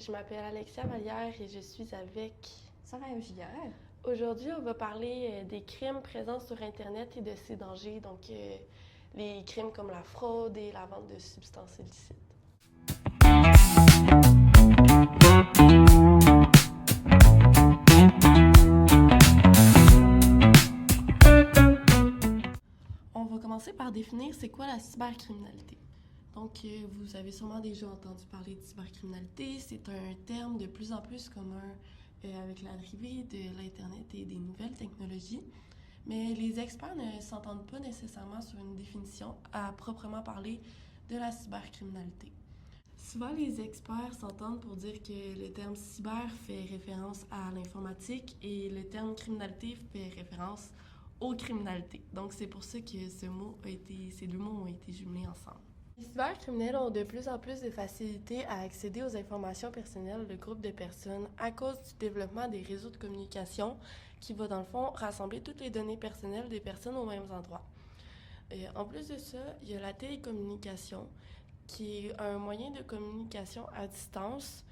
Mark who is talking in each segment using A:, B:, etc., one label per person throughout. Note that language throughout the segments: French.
A: je m'appelle Alexia Vallière et je suis avec...
B: Sarah Giguère.
A: Aujourd'hui, on va parler des crimes présents sur Internet et de ses dangers, donc les crimes comme la fraude et la vente de substances illicites. On va commencer par définir c'est quoi la cybercriminalité. Donc, vous avez sûrement déjà entendu parler de cybercriminalité. C'est un terme de plus en plus commun avec l'arrivée de l'Internet et des nouvelles technologies. Mais les experts ne s'entendent pas nécessairement sur une définition à proprement parler de la cybercriminalité. Souvent, les experts s'entendent pour dire que le terme cyber fait référence à l'informatique et le terme criminalité fait référence aux criminalités. Donc, c'est pour ça que ces deux mots ont été jumelés ensemble. Les cybercriminels ont de plus en plus de facilité à accéder aux informations personnelles de groupes de personnes à cause du développement des réseaux de communication qui va, dans le fond, rassembler toutes les données personnelles des personnes aux mêmes endroits. En plus de ça, il y a la télécommunication, qui est un moyen de communication à distance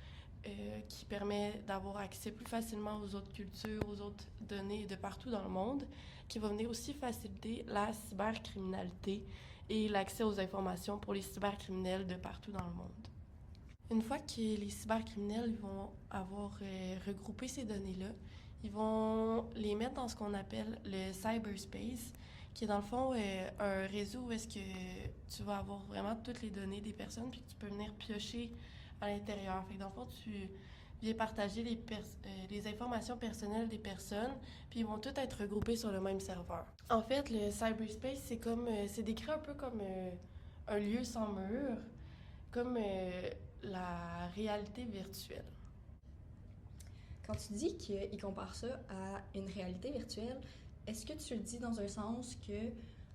A: qui permet d'avoir accès plus facilement aux autres cultures, aux autres données de partout dans le monde, qui va venir aussi faciliter la cybercriminalité et l'accès aux informations pour les cybercriminels de partout dans le monde. Une fois que les cybercriminels vont avoir regroupé ces données-là, ils vont les mettre dans ce qu'on appelle le cyberspace, qui est dans le fond un réseau où est-ce que tu vas avoir vraiment toutes les données des personnes puis que tu peux venir piocher à l'intérieur. Fait que dans le fond, tu viens partager les informations personnelles des personnes, puis ils vont toutes être regroupées sur le même serveur. En fait, le cyberspace, c'est décrit un peu comme un lieu sans mur, comme la réalité virtuelle.
B: Quand tu dis qu'il compare ça à une réalité virtuelle, est-ce que tu le dis dans un sens que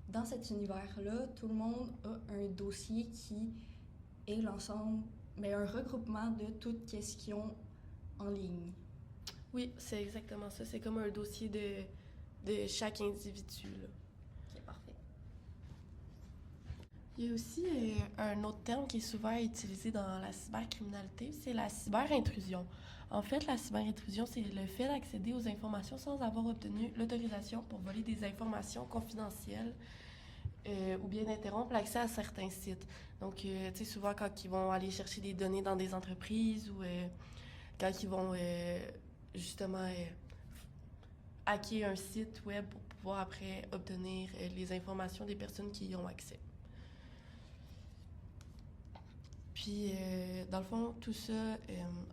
B: dans cet univers-là, tout le monde a un dossier qui est l'ensemble, mais un regroupement de tout ce qu'ils ont en ligne?
A: Oui, c'est exactement ça. C'est comme un dossier de chaque individu, là.
B: Ok, parfait.
A: Il y a aussi un autre terme qui est souvent utilisé dans la cybercriminalité, c'est la cyberintrusion. En fait, la cyberintrusion, c'est le fait d'accéder aux informations sans avoir obtenu l'autorisation pour voler des informations confidentielles ou bien d'interrompre l'accès à certains sites. Donc, tu sais, souvent quand ils vont aller chercher des données dans des entreprises ou quand ils vont justement hacker un site web pour pouvoir après obtenir les informations des personnes qui y ont accès. Puis, dans le fond, tout ça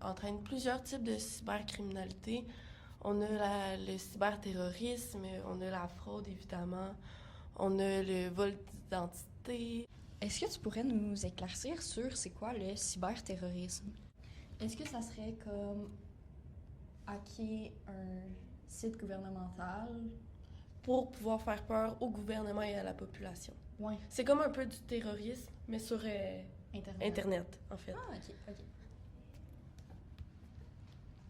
A: entraîne plusieurs types de cybercriminalité. On a le cyberterrorisme, on a la fraude, évidemment, on a le vol d'identité.
B: Est-ce que tu pourrais nous éclaircir sur c'est quoi le cyberterrorisme? Est-ce que ça serait comme hacker un site gouvernemental?
A: Pour pouvoir faire peur au gouvernement et à la population.
B: Ouais.
A: C'est comme un peu du terrorisme, mais sur Internet, en fait.
B: Ah, ok.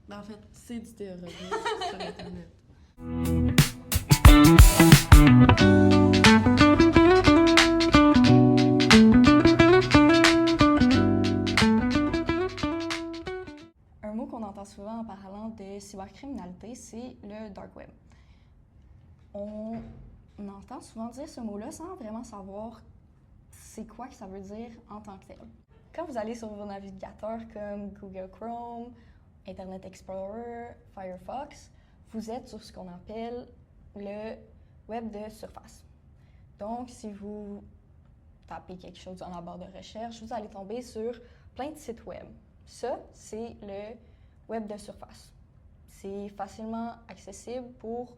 A: Ben, en fait, c'est du terrorisme sur Internet.
B: Un mot qu'on entend souvent en parlant de cybercriminalité, c'est le dark web. On entend souvent dire ce mot-là sans vraiment savoir c'est quoi que ça veut dire en tant que tel. Quand vous allez sur vos navigateurs comme Google Chrome, Internet Explorer, Firefox, vous êtes sur ce qu'on appelle le web de surface. Donc, si vous tapez quelque chose dans la barre de recherche, vous allez tomber sur plein de sites web. Ça, c'est le web de surface. C'est facilement accessible pour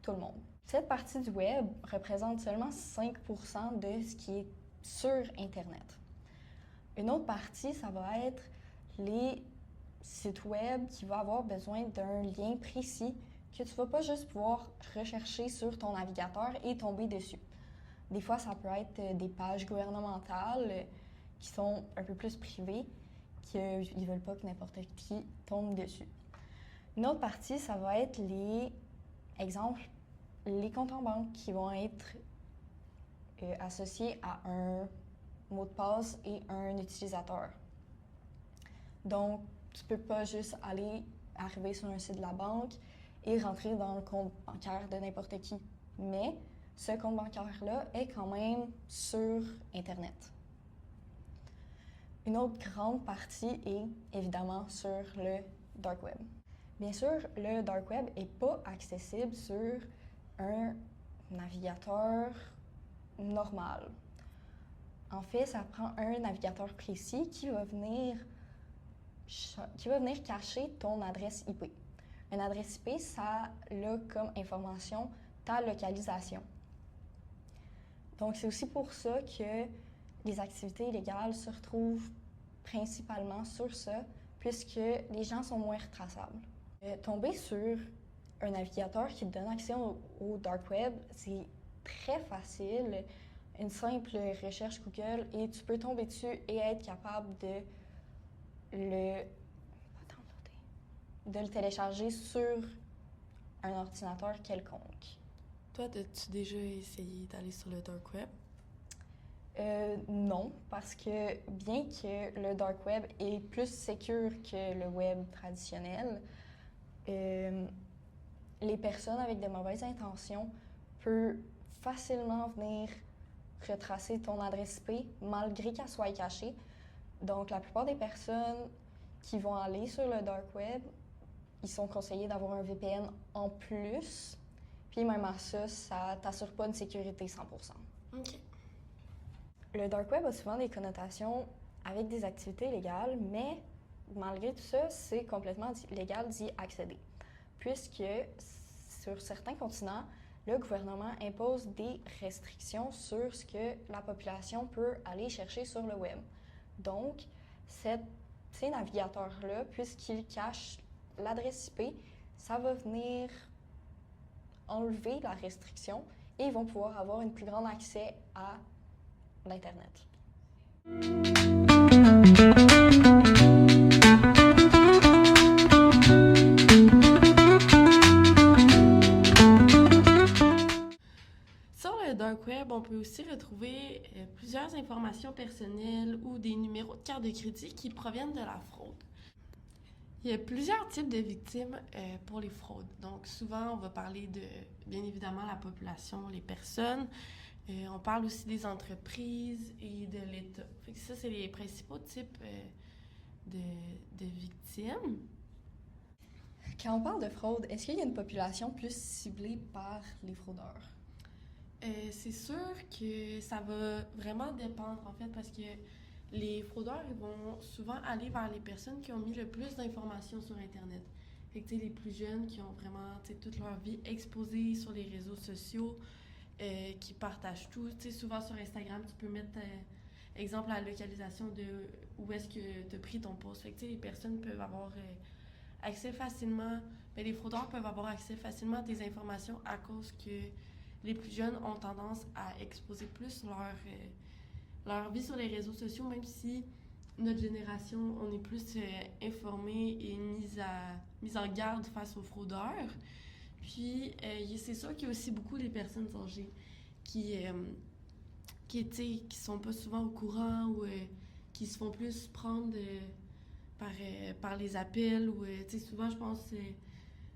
B: tout le monde. Cette partie du web représente seulement 5% de ce qui est sur Internet. Une autre partie, ça va être les sites web qui vont avoir besoin d'un lien précis que tu ne vas pas juste pouvoir rechercher sur ton navigateur et tomber dessus. Des fois, ça peut être des pages gouvernementales qui sont un peu plus privées, qu'ils ne veulent pas que n'importe qui tombe dessus. Une autre partie, ça va être les comptes en banque qui vont être associés à un mot de passe et un utilisateur. Donc, tu peux pas juste arriver sur un site de la banque et rentrer dans le compte bancaire de n'importe qui. Mais ce compte bancaire-là est quand même sur Internet. Une autre grande partie est évidemment sur le Dark Web. Bien sûr, le Dark Web n'est pas accessible sur un navigateur normal. En fait, ça prend un navigateur précis qui va venir cacher ton adresse IP. Une adresse IP, ça a comme information ta localisation. Donc, c'est aussi pour ça que les activités illégales se retrouvent principalement sur ça, puisque les gens sont moins retraçables. Tomber sur un navigateur qui te donne accès au Dark Web, c'est très facile. Une simple recherche Google et tu peux tomber dessus et être capable de le télécharger sur un ordinateur quelconque.
A: Toi, as-tu déjà essayé d'aller sur le Dark Web?
B: Non, parce que bien que le Dark Web est plus sécure que le web traditionnel, les personnes avec de mauvaises intentions peuvent facilement venir retracer ton adresse IP malgré qu'elle soit cachée. Donc, la plupart des personnes qui vont aller sur le Dark Web, ils sont conseillés d'avoir un VPN en plus. Puis même à ça, ça t'assure pas une sécurité 100%.
A: OK.
B: Le Dark Web a souvent des connotations avec des activités illégales, mais malgré tout ça, c'est complètement légal d'y accéder. Puisque sur certains continents, le gouvernement impose des restrictions sur ce que la population peut aller chercher sur le web. Donc, ces navigateurs-là, puisqu'ils cachent l'adresse IP, ça va venir enlever la restriction et ils vont pouvoir avoir un plus grand accès à l'Internet.
A: Sur le Dark Web, on peut aussi retrouver plusieurs informations personnelles ou des numéros de carte de crédit qui proviennent de la fraude. Il y a plusieurs types de victimes pour les fraudes. Donc, souvent, on va parler de, bien évidemment, la population, les personnes. On parle aussi des entreprises et de l'État. Fait que ça, c'est les principaux types de victimes.
B: Quand on parle de fraude, est-ce qu'il y a une population plus ciblée par les fraudeurs?
A: C'est sûr que ça va vraiment dépendre, en fait, parce que les fraudeurs, ils vont souvent aller vers les personnes qui ont mis le plus d'informations sur Internet. Fait que, tu sais, les plus jeunes qui ont vraiment, tu sais, toute leur vie exposée sur les réseaux sociaux, qui partagent tout. Tu sais, souvent sur Instagram, tu peux mettre, exemple, la localisation de où est-ce que tu as pris ton post. Fait que, tu sais, les personnes peuvent avoir accès facilement, mais les fraudeurs peuvent avoir accès facilement à des informations à cause que les plus jeunes ont tendance à exposer plus leur vie sur les réseaux sociaux, même si notre génération, on est plus informés et mis en garde face aux fraudeurs. Puis, c'est sûr qu'il y a aussi beaucoup des personnes âgées qui sont pas souvent au courant ou qui se font plus prendre par les appels. Ou, souvent, je pense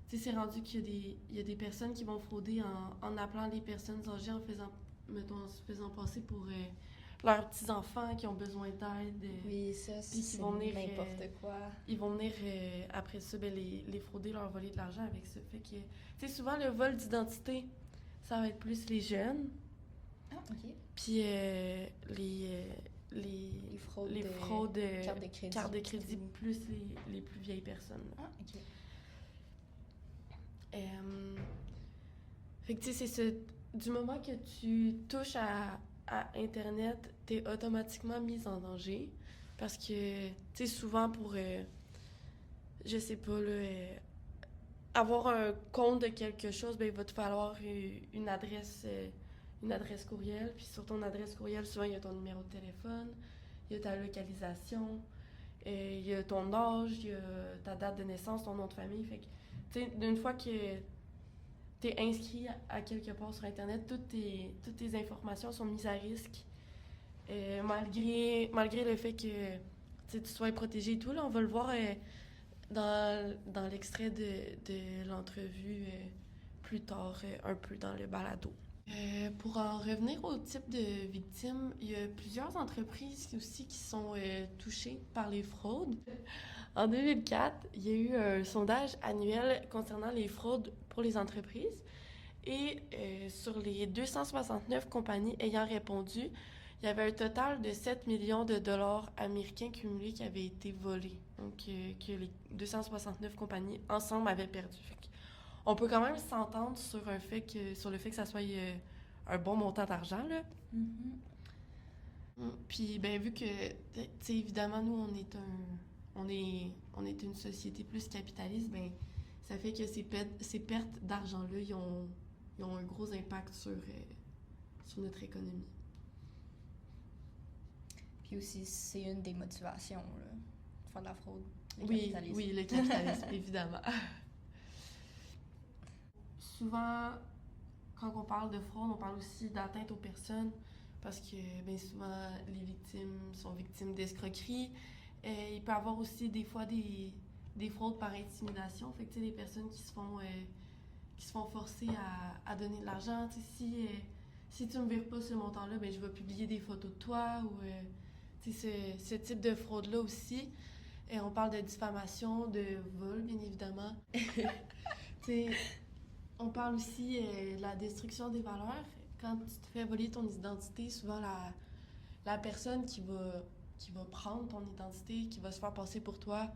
A: c'est rendu qu'il y a des personnes qui vont frauder en appelant des personnes âgées, en se faisant passer pour leurs petits-enfants qui ont besoin d'aide.
B: Oui, ça, c'est n'importe quoi.
A: Ils vont venir, après ça, les frauder, leur voler de l'argent avec ça. Fait que, tu sais, souvent, le vol d'identité, ça va être plus les jeunes.
B: Ah, OK.
A: Puis
B: les
A: fraudes
B: carte de crédit.
A: plus les plus vieilles personnes.
B: Ah, OK.
A: Fait que, tu sais, c'est ça. Du moment que tu touches à Internet, t'es automatiquement mise en danger. Parce que, tu sais, souvent pour, je sais pas, là, avoir un compte de quelque chose, ben, il va te falloir une adresse courriel. Puis sur ton adresse courriel, souvent, il y a ton numéro de téléphone, il y a ta localisation, il y a ton âge, il y a ta date de naissance, ton nom de famille. Fait que, tu sais, d'une fois que tu es inscrit à quelque part sur Internet, toutes tes informations sont mises à risque, malgré le fait que tu sois protégé et tout. Là, on va le voir dans l'extrait de l'entrevue plus tard, un peu dans le balado. Pour en revenir au type de victimes, il y a plusieurs entreprises aussi qui sont touchées par les fraudes. En 2004, il y a eu un sondage annuel concernant les fraudes pour les entreprises. Et sur les 269 compagnies ayant répondu, il y avait un total de 7 millions de dollars américains cumulés qui avaient été volés. Donc, que les 269 compagnies ensemble avaient perdu. On peut quand même s'entendre sur le fait que ça soit un bon montant d'argent, là. Puis, ben, vu que, tu sais, évidemment, nous, on est une société plus capitaliste, ben, ça fait que ces pertes d'argent-là, ils ont un gros impact sur notre économie.
B: Puis aussi, c'est une des motivations, là, de faire de la fraude.
A: Oui, le capitalisme, évidemment. Souvent, quand on parle de fraude, on parle aussi d'atteinte aux personnes parce que bien souvent, les victimes sont victimes d'escroqueries. Il peut y avoir aussi des fois des fraudes par intimidation. Fait que, tu sais, des personnes qui se font forcer à donner de l'argent. Tu sais, si tu me vires pas ce montant-là, ben je vais publier des photos de toi ou tu sais, ce type de fraude-là aussi. Et on parle de diffamation, de vol, bien évidemment. Tu sais, on parle aussi de la destruction des valeurs. Quand tu te fais voler ton identité, souvent la personne qui va prendre ton identité, qui va se faire passer pour toi,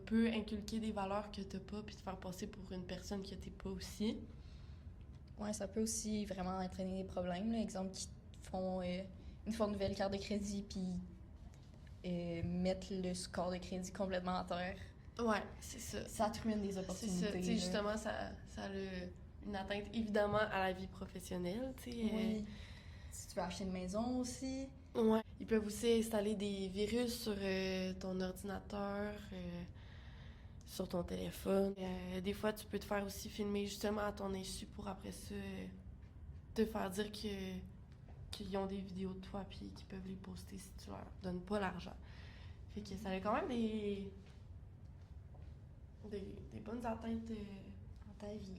A: peut inculquer des valeurs que tu n'as pas, puis te faire passer pour une personne que tu n'es pas aussi.
B: Ouais, ça peut aussi vraiment entraîner des problèmes. Là. Exemple, qui te font une fois une nouvelle carte de crédit, puis mettre le score de crédit complètement à terre.
A: Ouais, c'est ça.
B: Ça te ruine des opportunités.
A: C'est ça. Tu sais, justement, ça a une atteinte évidemment à la vie professionnelle. Tu sais,
B: oui. Si tu veux acheter une maison aussi.
A: Ouais. Ils peuvent aussi installer des virus sur ton ordinateur, sur ton téléphone. Des fois, tu peux te faire aussi filmer justement à ton insu pour après ça te faire dire qu'ils ont des vidéos de toi puis qu'ils peuvent les poster si tu leur donnes pas l'argent. Fait que ça a quand même des bonnes atteintes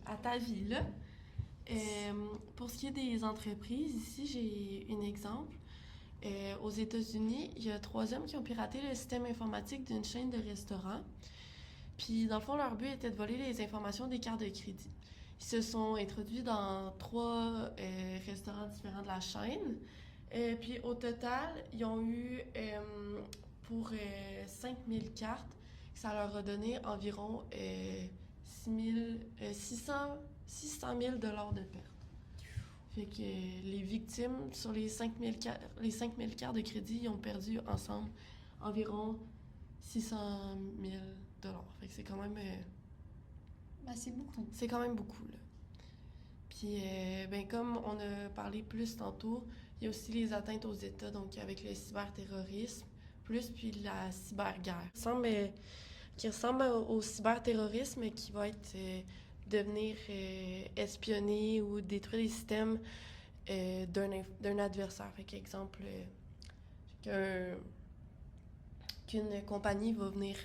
A: à ta vie, là. Pour ce qui est des entreprises, ici, j'ai un exemple. Aux États-Unis, il y a 3 hommes qui ont piraté le système informatique d'une chaîne de restaurants. Puis, dans le fond, leur but était de voler les informations des cartes de crédit. Ils se sont introduits dans 3 restaurants différents de la chaîne. Puis, au total, ils ont eu, pour 5000 cartes, ça leur a donné environ 600 000 $ de pertes. Fait que les victimes, sur les 5000 cartes de crédit, ils ont perdu ensemble environ 600 000 $. Fait que c'est quand même...
B: c'est beaucoup.
A: C'est quand même beaucoup, là. Puis, ben, comme on a parlé plus tantôt, il y a aussi les atteintes aux États, donc avec le cyberterrorisme, puis la cyberguerre. Qui ressemble au cyberterrorisme, qui va être de venir espionner ou détruire les systèmes d'un adversaire. Fait qu'exemple, qu'une compagnie va venir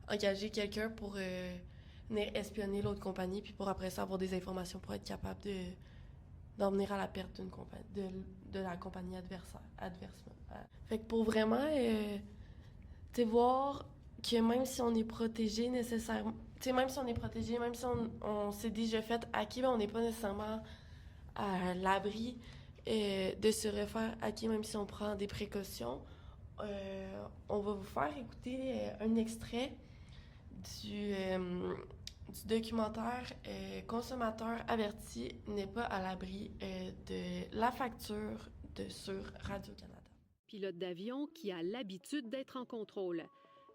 A: engager quelqu'un pour venir espionner l'autre compagnie, puis pour après ça avoir des informations pour être capable d'en venir à la perte d'une compagnie, de la compagnie adversaire. Fait que pour vraiment, tu sais, voir que même si on est protégé nécessairement, tu sais, même si on est protégé, même si on s'est déjà fait hacker, ben on n'est pas nécessairement à l'abri de se refaire hacker, même si on prend des précautions. On va vous faire écouter un extrait du documentaire Consommateur averti n'est pas à l'abri de la facture sur Radio-Canada.
C: Pilote d'avion qui a l'habitude d'être en contrôle.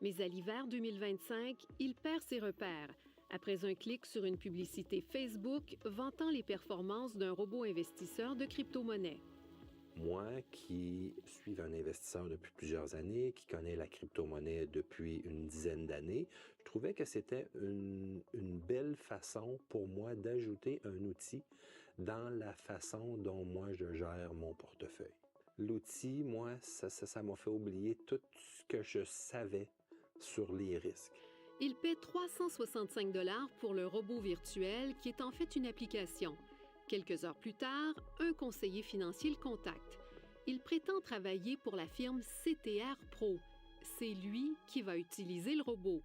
C: Mais à l'hiver 2025, il perd ses repères après un clic sur une publicité Facebook vantant les performances d'un robot investisseur de crypto-monnaie.
D: Moi, qui suis un investisseur depuis plusieurs années, qui connais la crypto-monnaie depuis une dizaine d'années, je trouvais que c'était une belle façon pour moi d'ajouter un outil dans la façon dont moi je gère mon portefeuille. L'outil, moi, ça m'a fait oublier tout ce que je savais sur les risques.
C: Il paie 365 $ pour le robot virtuel qui est en fait une application. Quelques heures plus tard, un conseiller financier le contacte. Il prétend travailler pour la firme CTR Pro. C'est lui qui va utiliser le robot.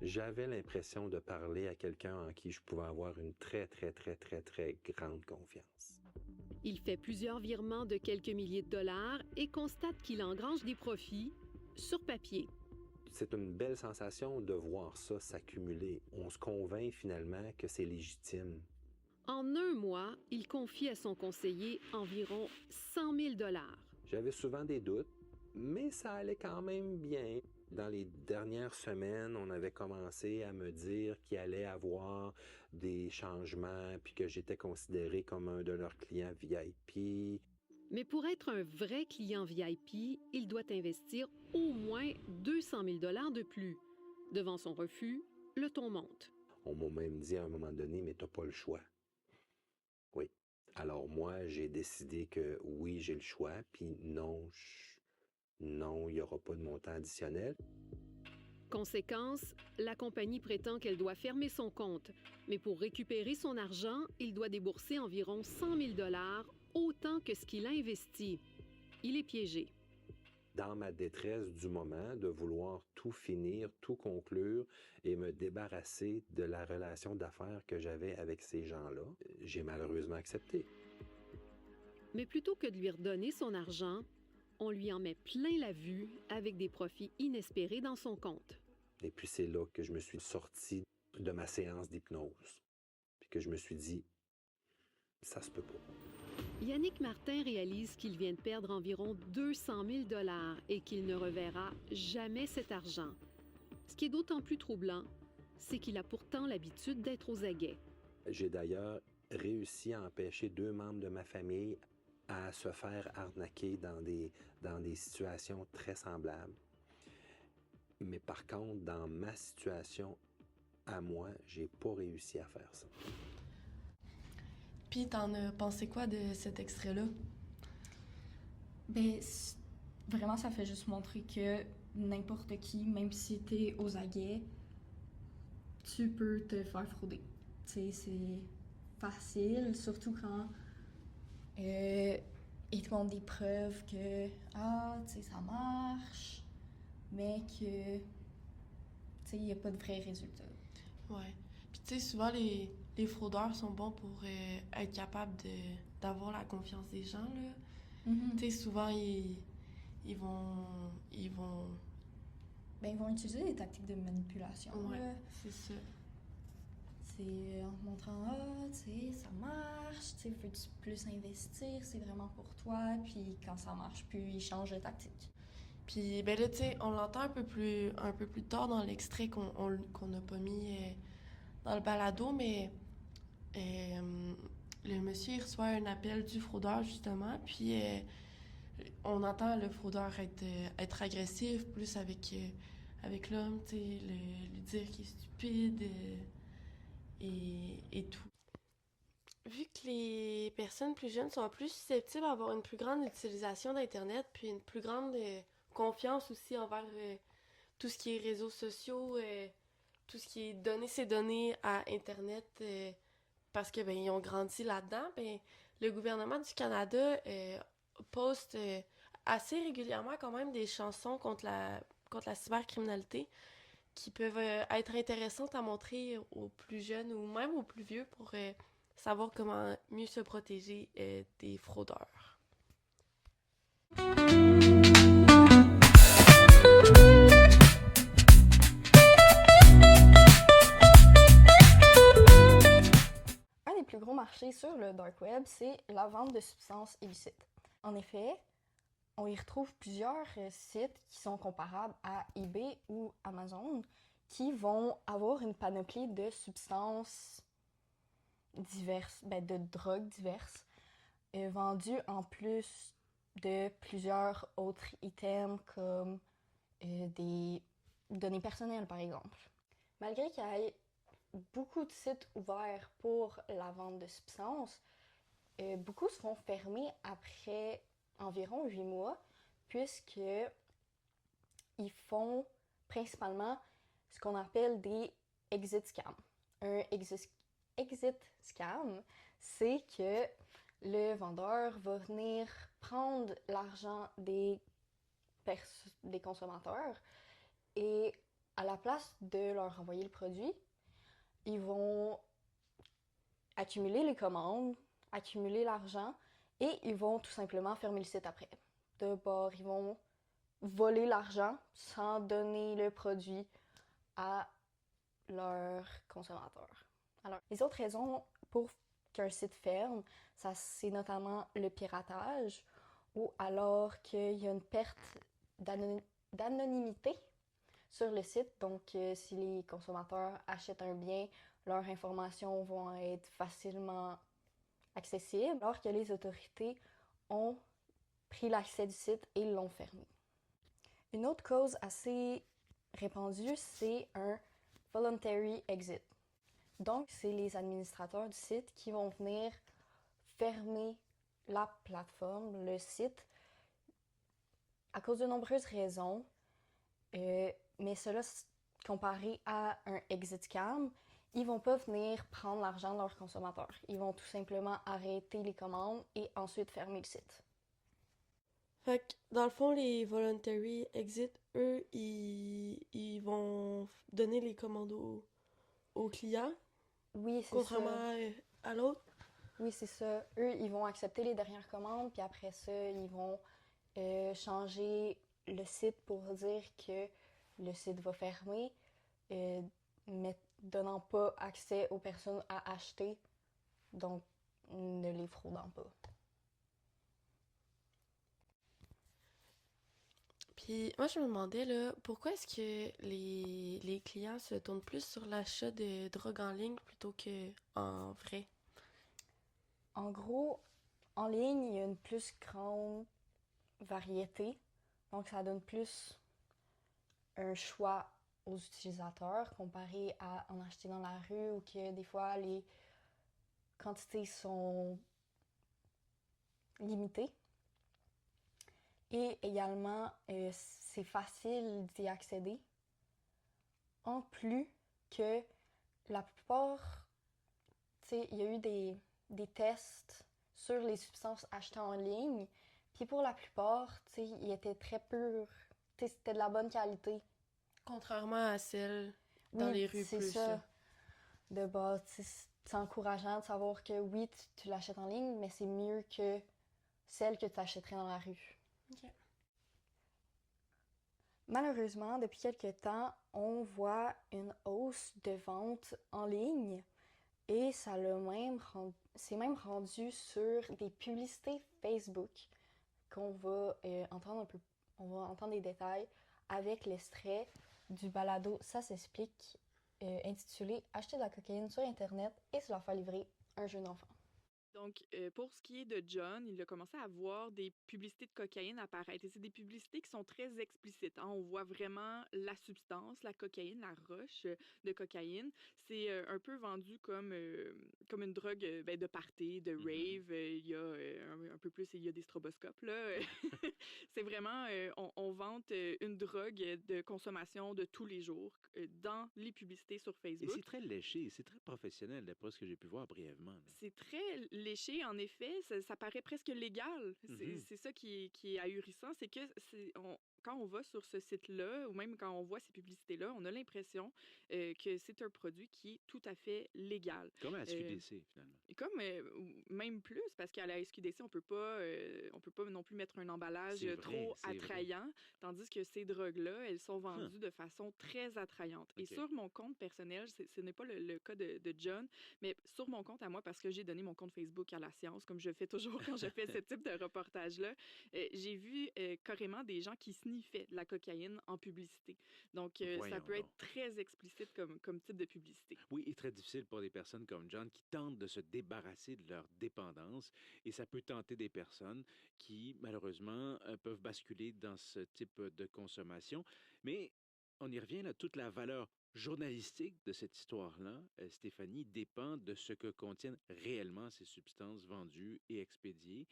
D: J'avais l'impression de parler à quelqu'un en qui je pouvais avoir une très grande confiance.
C: Il fait plusieurs virements de quelques milliers de dollars et constate qu'il engrange des profits sur papier.
D: C'est une belle sensation de voir ça s'accumuler. On se convainc finalement que c'est légitime.
C: En un mois, il confie à son conseiller environ 100 000 $.
D: J'avais souvent des doutes, mais ça allait quand même bien. Dans les dernières semaines, on avait commencé à me dire qu'il allait avoir des changements puis que j'étais considéré comme un de leurs clients VIP.
C: Mais pour être un vrai client VIP, il doit investir au moins 200 000 $ de plus. Devant son refus, le ton monte.
D: On m'a même dit à un moment donné, mais t'as pas le choix. Oui. Alors moi, j'ai décidé que oui, j'ai le choix, puis non, non, il n'y aura pas de montant additionnel.
C: Conséquence, la compagnie prétend qu'elle doit fermer son compte. Mais pour récupérer son argent, il doit débourser environ 100 000 $, autant que ce qu'il a investi. Il est piégé.
D: Dans ma détresse du moment de vouloir tout finir, tout conclure et me débarrasser de la relation d'affaires que j'avais avec ces gens-là, j'ai malheureusement accepté.
C: Mais plutôt que de lui redonner son argent, on lui en met plein la vue avec des profits inespérés dans son compte.
D: Et puis c'est là que je me suis sorti de ma séance d'hypnose. Puis que je me suis dit, ça se peut pas.
C: Yannick Martin réalise qu'il vient de perdre environ 200 000 $ et qu'il ne reverra jamais cet argent. Ce qui est d'autant plus troublant, c'est qu'il a pourtant l'habitude d'être aux aguets.
D: J'ai d'ailleurs réussi à empêcher 2 membres de ma famille à se faire arnaquer dans des situations très semblables. Mais par contre, dans ma situation à moi, j'ai pas réussi à faire ça.
A: Puis, t'en as pensé quoi de cet extrait-là?
B: Ben, vraiment, ça fait juste montrer que n'importe qui, même si t'es aux aguets, tu peux te faire frauder. Tu sais, c'est facile, surtout quand ils te montrent des preuves que, tu sais, ça marche, mais que, tu sais, il n'y a pas de vrais résultats.
A: Ouais. Puis, tu sais, souvent, les fraudeurs sont bons pour être capables d'avoir la confiance des gens, là.
B: Mm-hmm.
A: Tu sais, souvent, ils vont...
B: Ben, ils vont utiliser des tactiques de manipulation.
A: Ouais,
B: là.
A: c'est ça.
B: C'est en te montrant, tu sais, ça marche, tu sais, veux-tu plus investir, c'est vraiment pour toi, puis quand ça marche plus, ils changent de tactique.
A: Puis, ben là, tu sais, on l'entend un peu plus tard dans l'extrait qu'on n'a pas mis dans le balado, mais le monsieur, il reçoit un appel du fraudeur, justement, puis on entend le fraudeur être agressif, plus avec l'homme, tu sais, lui dire qu'il est stupide et tout. Vu que les personnes plus jeunes sont plus susceptibles à avoir une plus grande utilisation d'Internet, puis une plus grande confiance aussi envers tout ce qui est réseaux sociaux, tout ce qui est donner ses données à Internet, parce que ben ils ont grandi là-dedans, ben le gouvernement du Canada poste assez régulièrement quand même des chansons contre la cybercriminalité qui peuvent être intéressantes à montrer aux plus jeunes ou même aux plus vieux pour savoir comment mieux se protéger des fraudeurs.
B: Un des plus gros marchés sur le dark web, c'est la vente de substances illicites. En effet, on y retrouve plusieurs sites qui sont comparables à eBay ou Amazon qui vont avoir une panoplie de substances diverses, de drogues diverses, vendues en plus de plusieurs autres items comme des données personnelles par exemple. Malgré qu'il y ait beaucoup de sites ouverts pour la vente de substances, beaucoup se font fermer après environ 8 mois, puisqu'ils font principalement ce qu'on appelle des exit scams. Un exit scam, c'est que le vendeur va venir prendre l'argent des consommateurs et à la place de leur envoyer le produit, ils vont accumuler les commandes, accumuler l'argent et ils vont tout simplement fermer le site après. De bord, ils vont voler l'argent sans donner le produit à leurs consommateurs. Alors, les autres raisons pour qu'un site ferme, ça c'est notamment le piratage ou alors qu'il y a une perte d'anonymité sur le site. Donc, si les consommateurs achètent un bien, leurs informations vont être facilement accessibles, alors que les autorités ont pris l'accès du site et l'ont fermé. Une autre cause assez répandue, c'est un voluntary exit. Donc, c'est les administrateurs du site qui vont venir fermer la plateforme, le site, à cause de nombreuses raisons. Mais cela, comparé à un exit scam, ils vont pas venir prendre l'argent de leurs consommateurs. Ils vont tout simplement arrêter les commandes et ensuite fermer le site.
A: Fait que, dans le fond, les voluntary exit, eux, ils vont donner les commandes aux clients,
B: Oui, c'est
A: contrairement
B: ça.
A: à l'autre.
B: Oui, c'est ça. Eux, ils vont accepter les dernières commandes, puis après ça, ils vont changer le site pour dire que le site va fermer, mais donnant pas accès aux personnes à acheter, donc ne les fraudant pas.
A: Puis moi, je me demandais, là, pourquoi est-ce que les clients se tournent plus sur l'achat de drogue en ligne plutôt qu'en vrai?
B: En gros, en ligne, il y a une plus grande variété, donc ça donne plus un choix aux utilisateurs comparé à en acheter dans la rue où que des fois les quantités sont limitées. Et également, c'est facile d'y accéder. En plus que la plupart, tu sais, il y a eu des tests sur les substances achetées en ligne. Puis pour la plupart, tu sais, ils étaient très purs. Tu sais, c'était de la bonne qualité.
A: Contrairement à celles dans
B: Oui,
A: les rues
B: c'est
A: plus, là.
B: ça. De base, c'est encourageant de savoir que oui, tu l'achètes en ligne, mais c'est mieux que celle que tu achèterais dans la rue.
A: Ok.
B: Malheureusement, depuis quelques temps, on voit une hausse de ventes en ligne et c'est même rendu sur des publicités Facebook qu'on va on va entendre des détails avec l'extrait du balado Ça s'explique, intitulé Acheter de la cocaïne sur Internet et se la faire livrer un jeune enfant.
E: Donc, pour ce qui est de John, il a commencé à voir des publicités de cocaïne apparaître. Et c'est des publicités qui sont très explicites, hein. On voit vraiment la substance, la cocaïne, la roche de cocaïne. C'est un peu vendu comme une drogue ben, de party, de rave. Il y a un peu plus, il y a des stroboscopes, là. C'est vraiment, on vante une drogue de consommation de tous les jours dans les publicités sur
F: Et
E: Facebook.
F: c'est très léché, c'est très professionnel, d'après ce que j'ai pu voir brièvement. Là.
E: C'est très léché, en effet. Ça paraît presque légal. C'est ça qui est ahurissant, c'est que quand on va sur ce site-là, ou même quand on voit ces publicités-là, on a l'impression que c'est un produit qui est tout à fait légal.
F: Comme à la SQDC, finalement.
E: Et comme même plus, parce qu'à la SQDC, on peut pas non plus mettre un emballage
F: C'est vrai,
E: trop
F: c'est vrai.
E: attrayant, tandis que ces drogues-là, elles sont vendues de façon très attrayante. Et
F: Ok.
E: sur mon compte personnel, ce n'est pas le cas de John, mais sur mon compte à moi, parce que j'ai donné mon compte Facebook à la science, comme je fais toujours quand je fais ce type de reportage-là, j'ai vu carrément des gens qui sniffaient de la cocaïne en publicité. Donc, ça
F: Voyons
E: peut être
F: donc.
E: très explicite comme type de publicité.
F: Oui, et très difficile pour des personnes comme John qui tentent de se débarrasser de leur dépendance. Et ça peut tenter des personnes qui, malheureusement, peuvent basculer dans ce type de consommation. Mais on y revient, là, toute la valeur journalistique de cette histoire-là, Stéphanie, dépend de ce que contiennent réellement ces substances vendues et expédiées.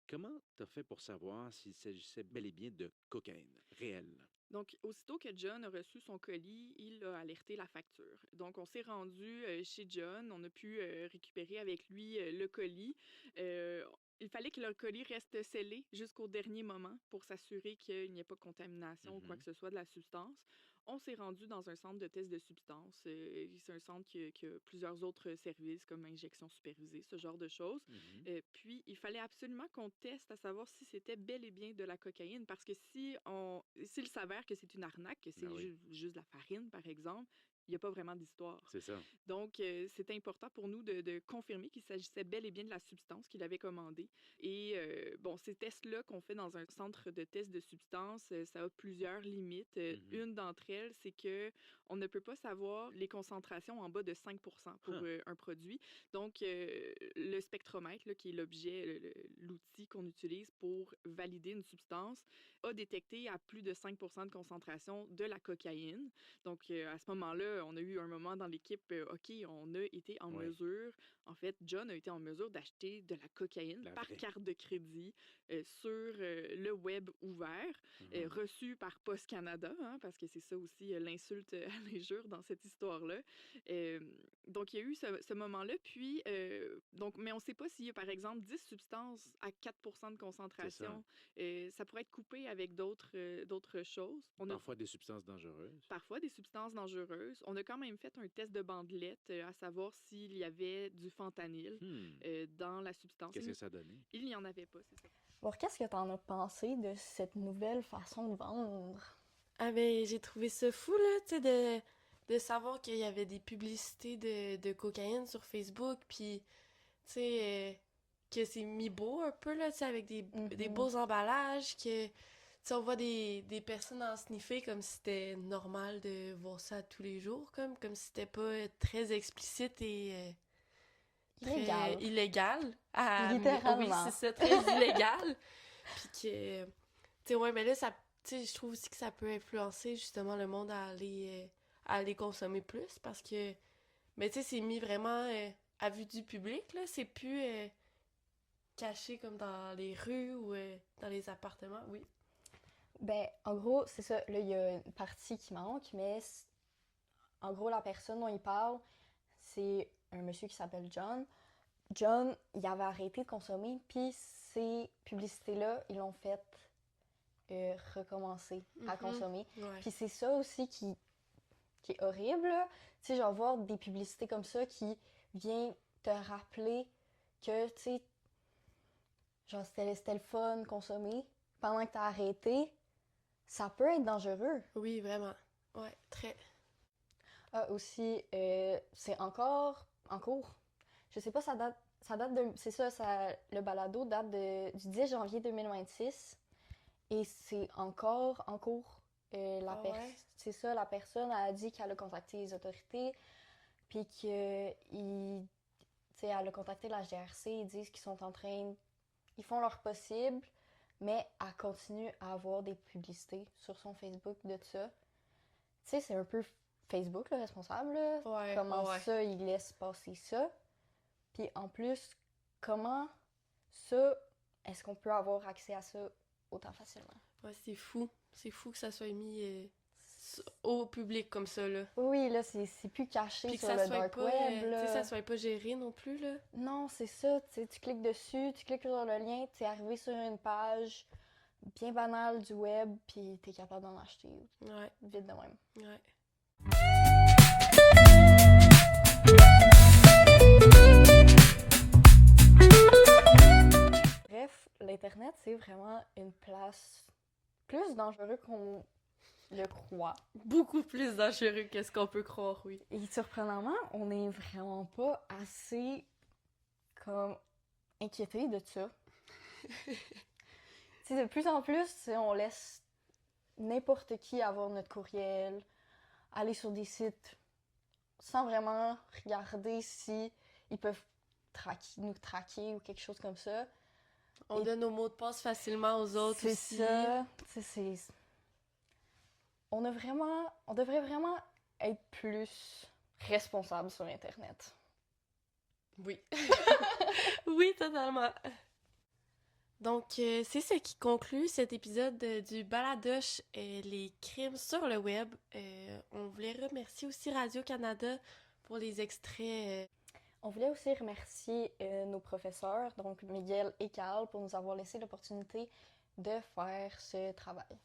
F: Comment tu as fait pour savoir s'il s'agissait bel et bien de cocaïne réelle?
E: Donc, aussitôt que John a reçu son colis, il a alerté la facture. Donc, on s'est rendu chez John, on a pu récupérer avec lui le colis. Euh, il fallait que le colis reste scellé jusqu'au dernier moment pour s'assurer qu'il n'y ait pas de contamination ou quoi que ce soit de la substance. On s'est rendu dans un centre de test de substances. C'est un centre qui a plusieurs autres services comme injection supervisée, ce genre de choses. Puis, il fallait absolument qu'on teste à savoir si c'était bel et bien de la cocaïne, parce que s'il s'avère que c'est une arnaque, que c'est
F: Ben oui,
E: juste de la farine, par exemple, il n'y a pas vraiment d'histoire.
F: c'est ça.
E: Donc, c'était important pour nous de confirmer qu'il s'agissait bel et bien de la substance qu'il avait commandée. Et bon, ces tests-là qu'on fait dans un centre de test de substances, ça a plusieurs limites. Une d'entre elles, c'est que on ne peut pas savoir les concentrations en bas de 5% pour un produit. Donc, le spectromètre, là, qui est l'outil qu'on utilise pour valider une substance, a détecté à plus de 5% de concentration de la cocaïne. Donc, à ce moment-là, on a eu un moment dans l'équipe, OK, on a été en mesure, en fait, John a été en mesure d'acheter de la cocaïne
F: La
E: par
F: vraie.
E: carte de crédit sur le web ouvert, reçu par Post Canada, hein, parce que c'est ça aussi l'insulte à l'injure dans cette histoire-là. Donc, il y a eu ce moment-là, puis, donc, mais on ne sait pas s'il y a, par exemple, 10 substances à 4% de concentration. Ça pourrait être coupé avec d'autres choses.
F: Parfois des substances dangereuses.
E: Parfois des substances dangereuses. On a quand même fait un test de bandelette à savoir s'il y avait du fentanyl dans la substance.
F: Qu'est-ce que ça donnait?
E: Il n'y en avait pas, c'est ça.
B: Alors, qu'est-ce que t'en as pensé de cette nouvelle façon de vendre?
A: Ah ben, j'ai trouvé ça fou, là, tu sais, de savoir qu'il y avait des publicités de cocaïne sur Facebook, puis, tu sais, que c'est mis beau un peu, là, tu sais, avec des beaux emballages, que, tu sais, on voit des personnes en sniffer comme si c'était normal de voir ça tous les jours, comme si c'était pas très explicite et très illégal.
B: Littéralement.
A: Oui, c'est ça, très illégal. Puis que, tu sais, ouais, mais là, ça, tu sais, je trouve aussi que ça peut influencer justement le monde à aller consommer plus parce que, mais tu sais, c'est mis vraiment à vue du public, là. C'est plus caché comme dans les rues ou dans les appartements, oui.
B: Ben, en gros, c'est ça. Là, il y a une partie qui manque, mais en gros, la personne dont il parle, c'est un monsieur qui s'appelle John. John, il avait arrêté de consommer, puis ces publicités-là, ils l'ont fait recommencer à consommer.
A: Ouais.
B: Puis c'est ça aussi qui est horrible, là. Tu sais, genre voir des publicités comme ça qui viennent te rappeler que, tu sais, genre c'était le fun consommer pendant que t'as arrêté, ça peut être dangereux.
A: Oui, vraiment. Ouais, très.
B: Ah, aussi, c'est encore en cours. Je sais pas, ça date de... C'est ça, le balado date du 10 janvier 2026 et c'est encore en cours.
A: Ouais.
B: C'est ça, la personne a dit qu'elle a contacté les autorités puis elle a contacté la GRC, ils disent qu'ils sont en train... Ils font leur possible, mais elle continue à avoir des publicités sur son Facebook de ça. Tu sais, c'est un peu Facebook le responsable, là.
A: Ouais,
B: Comment
A: ouais.
B: ça, il laisse passer ça? Puis en plus, comment ça, est-ce qu'on peut avoir accès à ça autant facilement?
A: Ouais, c'est fou. C'est fou que ça soit mis au public comme ça, là.
B: Oui, là, c'est plus caché
A: Puis que
B: sur
A: ça
B: le
A: soit
B: dark
A: pas,
B: web,
A: tu
B: là.
A: sais, ça soit pas géré non plus, là.
B: Non, c'est ça, tu sais, tu cliques dessus, tu cliques sur le lien, t'es arrivé sur une page bien banale du web, puis t'es capable d'en acheter
A: Ouais,
B: vite de même.
A: ouais.
B: Bref, l'Internet, c'est vraiment une place plus dangereuse qu'on le croit.
A: Beaucoup plus dangereux que ce qu'on peut croire, oui.
B: Et surprenamment, on n'est vraiment pas assez comme inquiété de ça. De plus en plus, on laisse n'importe qui avoir notre courriel, aller sur des sites sans vraiment regarder si ils peuvent nous traquer ou quelque chose comme ça.
A: On donne nos mots de passe facilement aux autres
B: C'est
A: aussi.
B: ça. On devrait vraiment être plus responsable sur Internet.
A: Oui. Oui, totalement. Donc, c'est ce qui conclut cet épisode du Baladoche, les crimes sur le web. On voulait remercier aussi Radio-Canada pour les extraits.
B: On voulait aussi remercier nos professeurs, donc Miguel et Carl, pour nous avoir laissé l'opportunité de faire ce travail.